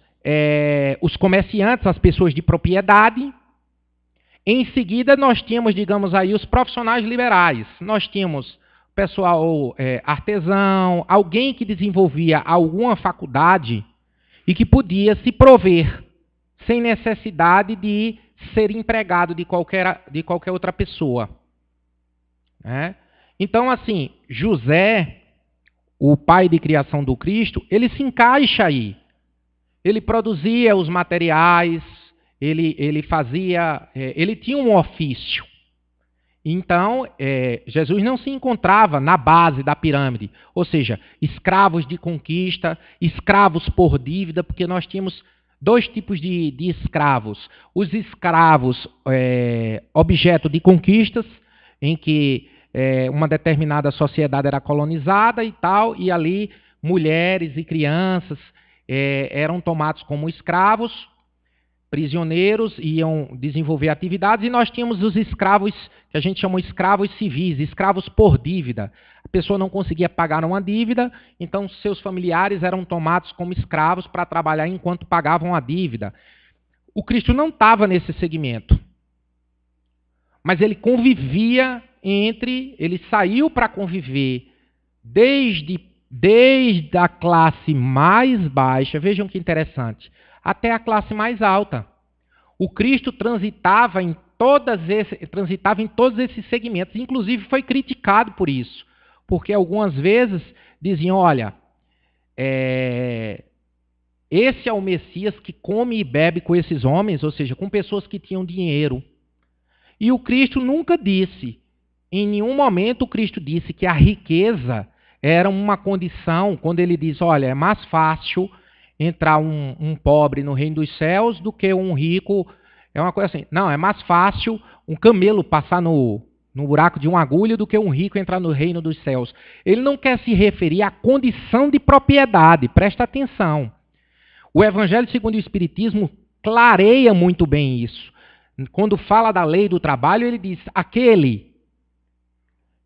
os comerciantes, as pessoas de propriedade. Em seguida, nós tínhamos, digamos aí, os profissionais liberais. Nós tínhamos pessoal artesão, alguém que desenvolvia alguma faculdade e que podia se prover sem necessidade de ser empregado de qualquer outra pessoa. Então, assim, José, o pai de criação do Cristo, ele se encaixa aí. Ele produzia os materiais, ele fazia, ele tinha um ofício. Então, Jesus não se encontrava na base da pirâmide, ou seja, escravos de conquista, escravos por dívida, porque nós tínhamos 2 tipos de escravos. Os escravos objeto de conquistas, em que uma determinada sociedade era colonizada e tal, e ali mulheres e crianças eram tomados como escravos, prisioneiros, iam desenvolver atividades, e nós tínhamos os escravos, que a gente chama escravos civis, escravos por dívida. A pessoa não conseguia pagar uma dívida, então seus familiares eram tomados como escravos para trabalhar enquanto pagavam a dívida. O Cristo não estava nesse segmento, mas ele convivia ele saiu para conviver desde a classe mais baixa, vejam que interessante, até a classe mais alta. O Cristo transitava em todos esses segmentos, inclusive foi criticado por isso, porque algumas vezes diziam, olha, esse é o Messias que come e bebe com esses homens, ou seja, com pessoas que tinham dinheiro. E o Cristo nunca disse, em nenhum momento o Cristo disse que a riqueza era uma condição, quando ele diz, olha, é mais fácil entrar um pobre no reino dos céus do que um rico, é uma coisa assim. Não, é mais fácil um camelo passar no buraco de uma agulha do que um rico entrar no reino dos céus. Ele não quer se referir à condição de propriedade, presta atenção. O Evangelho segundo o Espiritismo clareia muito bem isso. Quando fala da lei do trabalho, ele diz, aquele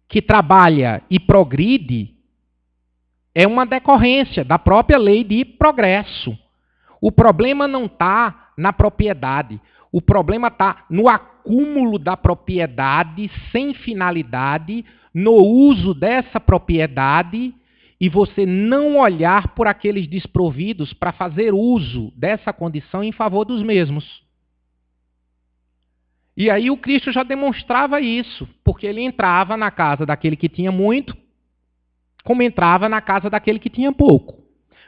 que trabalha e progride é uma decorrência da própria lei de progresso. O problema não está na propriedade. O problema está no acúmulo da propriedade sem finalidade, no uso dessa propriedade, e você não olhar por aqueles desprovidos para fazer uso dessa condição em favor dos mesmos. E aí o Cristo já demonstrava isso, porque ele entrava na casa daquele que tinha muito, como entrava na casa daquele que tinha pouco.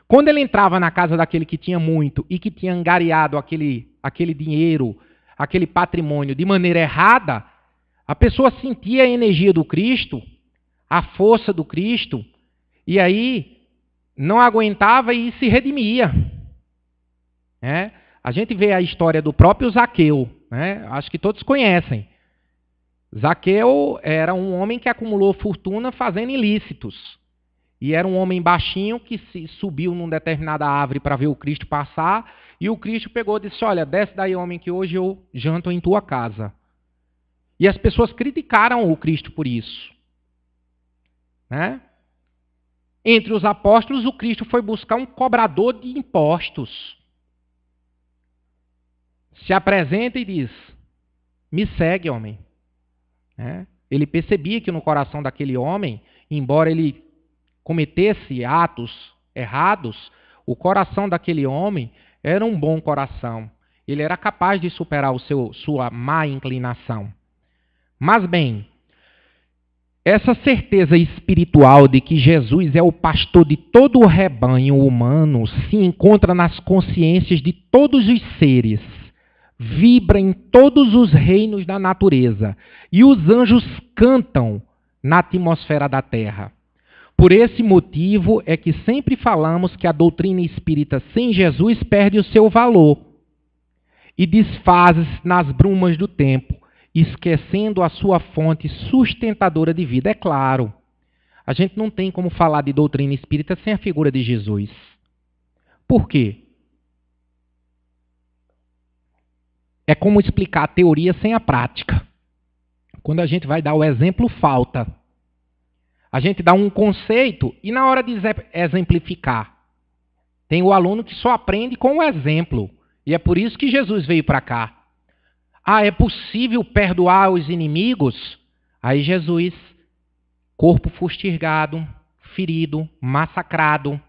Quando ele entrava na casa daquele que tinha muito e que tinha angariado aquele dinheiro, aquele patrimônio de maneira errada, a pessoa sentia a energia do Cristo, a força do Cristo, e aí não aguentava e se redimia. A gente vê a história do próprio Zaqueu, acho que todos conhecem. Zaqueu era um homem que acumulou fortuna fazendo ilícitos. E era um homem baixinho que subiu numa determinada árvore para ver o Cristo passar e o Cristo pegou e disse, olha, desce daí, homem, que hoje eu janto em tua casa. E as pessoas criticaram o Cristo por isso. Né? Entre os apóstolos, o Cristo foi buscar um cobrador de impostos. Se apresenta e diz, me segue, homem. Né? Ele percebia que no coração daquele homem, embora ele cometesse atos errados, o coração daquele homem era um bom coração. Ele era capaz de superar sua má inclinação. Mas bem, essa certeza espiritual de que Jesus é o pastor de todo o rebanho humano se encontra nas consciências de todos os seres, vibra em todos os reinos da natureza e os anjos cantam na atmosfera da terra. Por esse motivo é que sempre falamos que a doutrina espírita sem Jesus perde o seu valor e desfaz-se nas brumas do tempo, esquecendo a sua fonte sustentadora de vida. É claro, a gente não tem como falar de doutrina espírita sem a figura de Jesus. Por quê? É como explicar a teoria sem a prática. Quando a gente vai dar o exemplo, falta. A gente dá um conceito e na hora de exemplificar, tem o aluno que só aprende com o exemplo. E é por isso que Jesus veio para cá. Ah, é possível perdoar os inimigos? Aí Jesus, corpo fustigado, ferido, massacrado,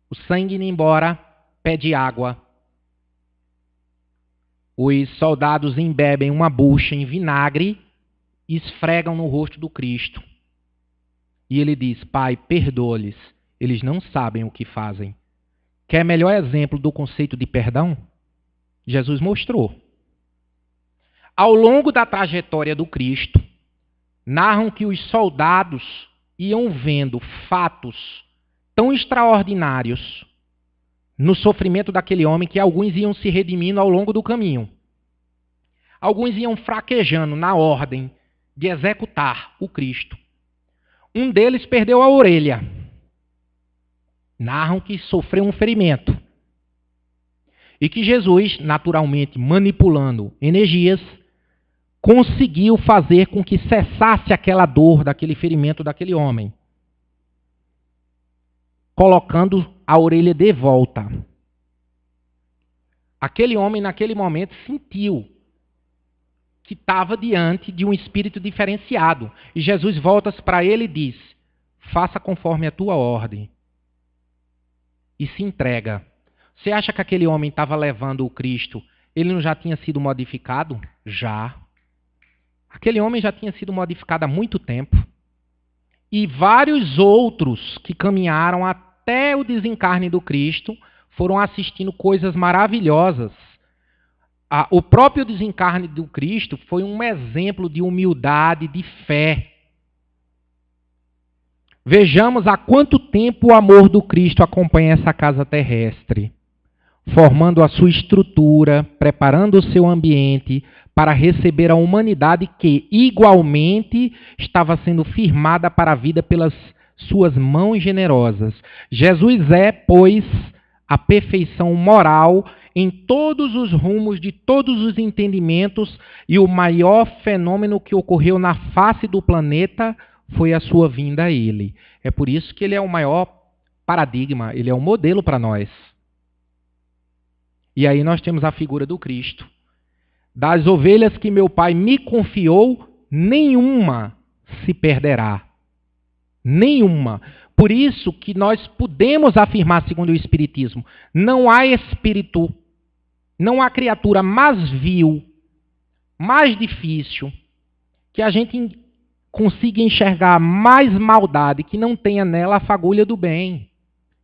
o sangue indo embora, pede água. Os soldados embebem uma bucha em vinagre e esfregam no rosto do Cristo. E ele diz, Pai, perdoa-lhes, eles não sabem o que fazem. Quer melhor exemplo do conceito de perdão? Jesus mostrou. Ao longo da trajetória do Cristo, narram que os soldados iam vendo fatos tão extraordinários no sofrimento daquele homem que alguns iam se redimindo ao longo do caminho. Alguns iam fraquejando na ordem de executar o Cristo. Um deles perdeu a orelha. Narram que sofreu um ferimento. E que Jesus, naturalmente manipulando energias, conseguiu fazer com que cessasse aquela dor daquele ferimento daquele homem, colocando a orelha de volta. Aquele homem, naquele momento, sentiu que estava diante de um espírito diferenciado. E Jesus volta-se para ele e diz, faça conforme a tua ordem. E se entrega. Você acha que aquele homem estava levando o Cristo, ele não já tinha sido modificado? Já. Aquele homem já tinha sido modificado há muito tempo. E vários outros que caminharam até o desencarne do Cristo foram assistindo coisas maravilhosas. O próprio desencarne do Cristo foi um exemplo de humildade, de fé. Vejamos há quanto tempo o amor do Cristo acompanha essa casa terrestre, formando a sua estrutura, preparando o seu ambiente para receber a humanidade que, igualmente, estava sendo firmada para a vida pelas suas mãos generosas. Jesus é, pois, a perfeição moral em todos os rumos de todos os entendimentos, e o maior fenômeno que ocorreu na face do planeta foi a sua vinda a ele. É por isso que ele é o maior paradigma, ele é um modelo para nós. E aí nós temos a figura do Cristo. Das ovelhas que meu Pai me confiou, nenhuma se perderá. Nenhuma. Por isso que nós podemos afirmar, segundo o Espiritismo, não há espírito, não há criatura mais vil, mais difícil, que a gente consiga enxergar mais maldade, que não tenha nela a fagulha do bem,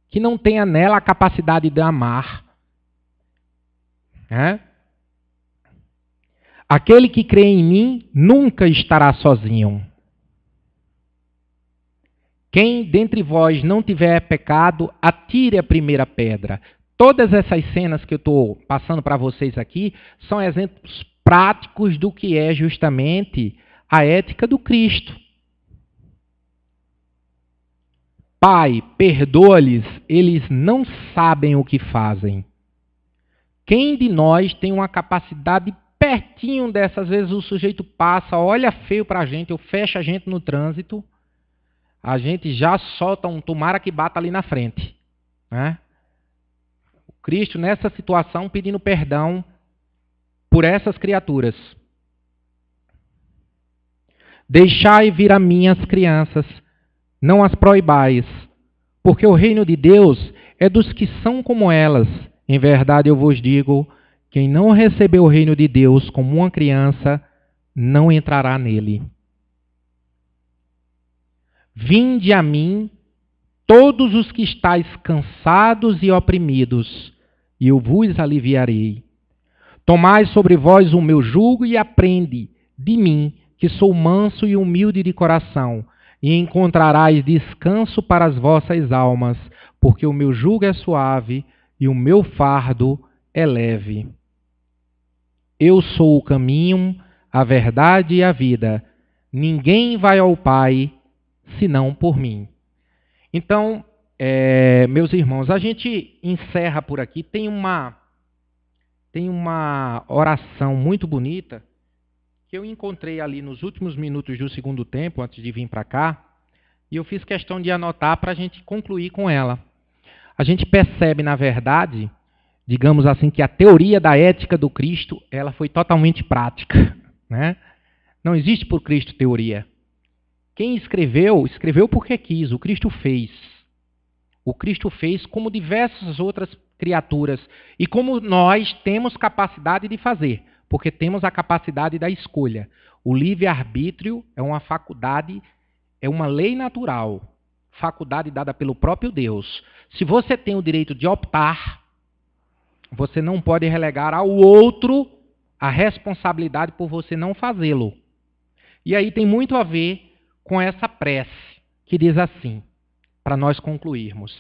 que não tenha nela a capacidade de amar. Aquele que crê em mim nunca estará sozinho. Quem dentre vós não tiver pecado, atire a primeira pedra. Todas essas cenas que eu estou passando para vocês aqui são exemplos práticos do que é justamente a ética do Cristo. Pai, perdoa-lhes, eles não sabem o que fazem. Quem de nós tem uma capacidade pertinho dessa? Às vezes o sujeito passa, olha feio para a gente, ou fecha a gente no trânsito, a gente já solta um tomara que bata ali na frente, né? O Cristo, nessa situação, pedindo perdão por essas criaturas. Deixai vir a mim as crianças, não as proibais, porque o reino de Deus é dos que são como elas. Em verdade eu vos digo, quem não recebeu o reino de Deus como uma criança, não entrará nele. Vinde a mim, todos os que estáis cansados e oprimidos, e eu vos aliviarei. Tomai sobre vós o meu jugo e aprende de mim, que sou manso e humilde de coração, e encontrarás descanso para as vossas almas, porque o meu jugo é suave e o meu fardo é leve. Eu sou o caminho, a verdade e a vida. Ninguém vai ao Pai senão por mim. Então, meus irmãos, a gente encerra por aqui. Tem uma oração muito bonita que eu encontrei ali nos últimos minutos do segundo tempo, antes de vir para cá, e eu fiz questão de anotar para a gente concluir com ela. A gente percebe, na verdade, digamos assim, que a teoria da ética do Cristo, ela foi totalmente prática, né? Não existe por Cristo teoria. Quem escreveu, escreveu porque quis, o Cristo fez. O Cristo fez como diversas outras criaturas, e como nós temos capacidade de fazer, porque temos a capacidade da escolha. O livre-arbítrio é uma faculdade, é uma lei natural, faculdade dada pelo próprio Deus. Se você tem o direito de optar, você não pode relegar ao outro a responsabilidade por você não fazê-lo. E aí tem muito a ver com essa prece, que diz assim, para nós concluirmos: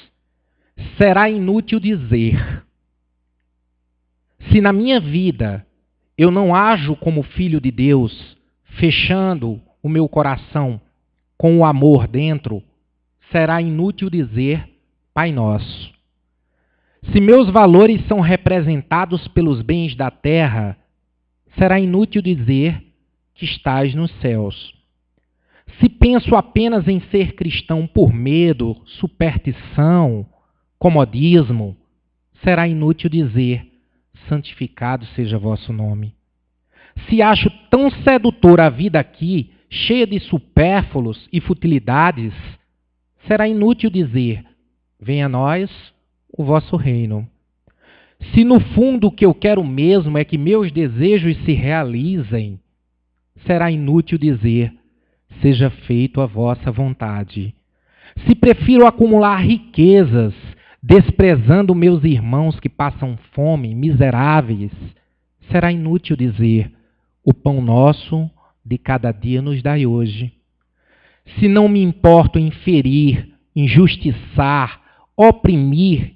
será inútil dizer, se na minha vida eu não ajo como filho de Deus, fechando o meu coração com o amor dentro, será inútil dizer Pai Nosso. Se meus valores são representados pelos bens da terra, será inútil dizer que estás nos céus. Se penso apenas em ser cristão por medo, superstição, comodismo, será inútil dizer santificado seja vosso nome. Se acho tão sedutora a vida aqui, cheia de supérfluos e futilidades, será inútil dizer, venha a nós o vosso reino. Se no fundo o que eu quero mesmo é que meus desejos se realizem, será inútil dizer, seja feito a vossa vontade. Se prefiro acumular riquezas, desprezando meus irmãos que passam fome, miseráveis, será inútil dizer, o pão nosso de cada dia nos dai hoje. Se não me importo em ferir, injustiçar, oprimir,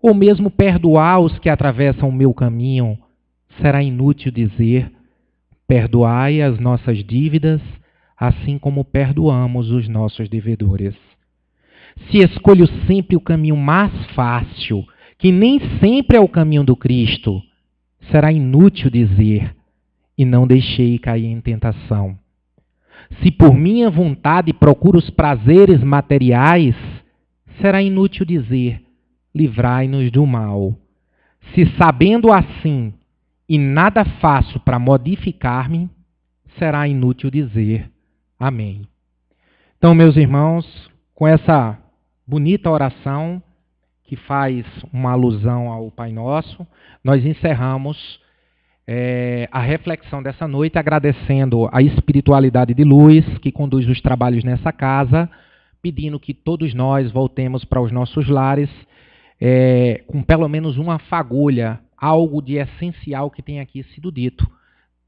ou mesmo perdoar os que atravessam o meu caminho, será inútil dizer, perdoai as nossas dívidas, assim como perdoamos os nossos devedores. Se escolho sempre o caminho mais fácil, que nem sempre é o caminho do Cristo, será inútil dizer, e não deixei cair em tentação. Se por minha vontade procuro os prazeres materiais, será inútil dizer, livrai-nos do mal. Se sabendo assim, e nada faço para modificar-me, será inútil dizer, amém. Então, meus irmãos, com essa bonita oração, que faz uma alusão ao Pai Nosso, nós encerramos a reflexão dessa noite, agradecendo a espiritualidade de luz, que conduz os trabalhos nessa casa, pedindo que todos nós voltemos para os nossos lares com pelo menos uma fagulha, algo de essencial que tem aqui sido dito,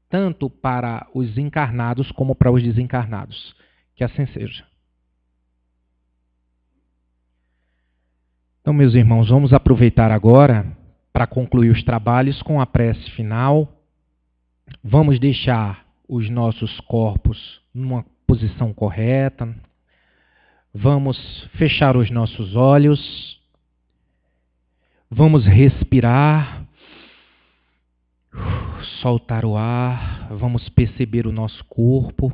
tanto para os encarnados como para os desencarnados. Que assim seja. Então, meus irmãos, vamos aproveitar agora para concluir os trabalhos com a prece final. Vamos deixar os nossos corpos numa posição correta. Vamos fechar os nossos olhos. Vamos respirar. soltar o ar, vamos perceber o nosso corpo.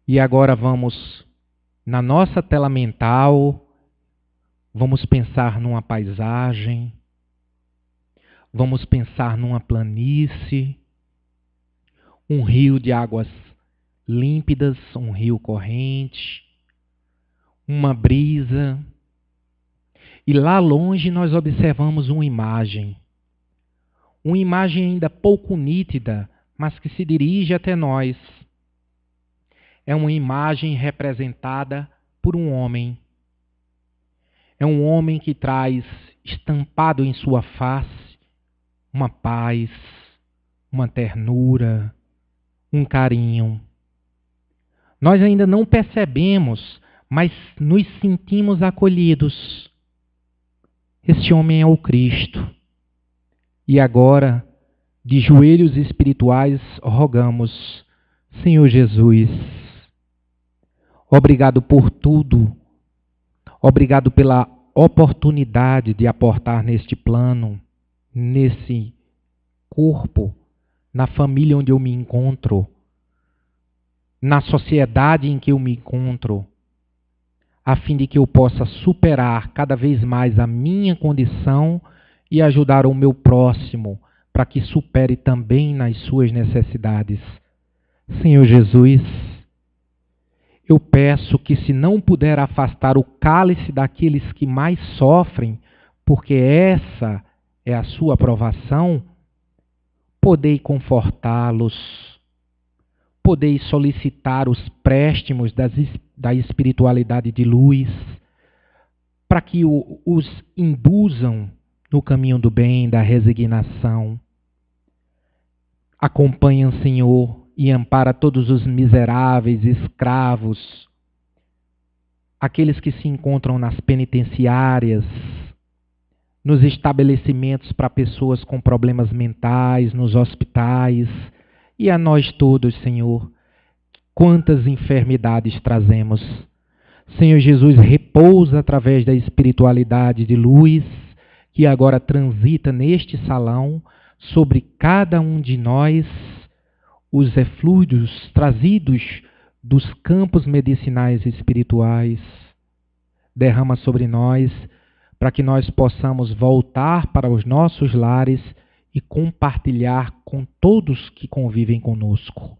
E agora vamos, na nossa tela mental, vamos pensar numa paisagem, vamos pensar numa planície, um rio de águas límpidas, um rio corrente, uma brisa. E lá longe nós observamos uma imagem ainda pouco nítida, mas que se dirige até nós. É uma imagem representada por um homem. É um homem que traz estampado em sua face uma paz, uma ternura, um carinho. Nós ainda não percebemos, mas nos sentimos acolhidos. Este homem é o Cristo. E agora, de joelhos espirituais, rogamos: Senhor Jesus, obrigado por tudo. Obrigado pela oportunidade de aportar neste plano, nesse corpo, na família onde eu me encontro, na sociedade em que eu me encontro, a fim de que eu possa superar cada vez mais a minha condição e ajudar o meu próximo para que supere também nas suas necessidades. Senhor Jesus, eu peço que, se não puder afastar o cálice daqueles que mais sofrem, porque essa é a sua aprovação, podei confortá-los, podei solicitar os préstimos da espiritualidade de luz, para que os induzam no caminho do bem, da resignação. Acompanha, Senhor, e ampara todos os miseráveis, escravos, aqueles que se encontram nas penitenciárias, nos estabelecimentos para pessoas com problemas mentais, nos hospitais, e a nós todos, Senhor. Quantas enfermidades trazemos. Senhor Jesus, repousa através da espiritualidade de luz, que agora transita neste salão, sobre cada um de nós, os eflúvios trazidos dos campos medicinais espirituais. Derrama sobre nós, para que nós possamos voltar para os nossos lares e compartilhar com todos que convivem conosco.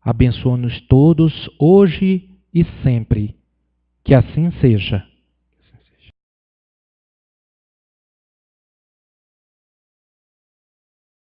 Abençoa-nos todos, hoje e sempre. Que assim seja.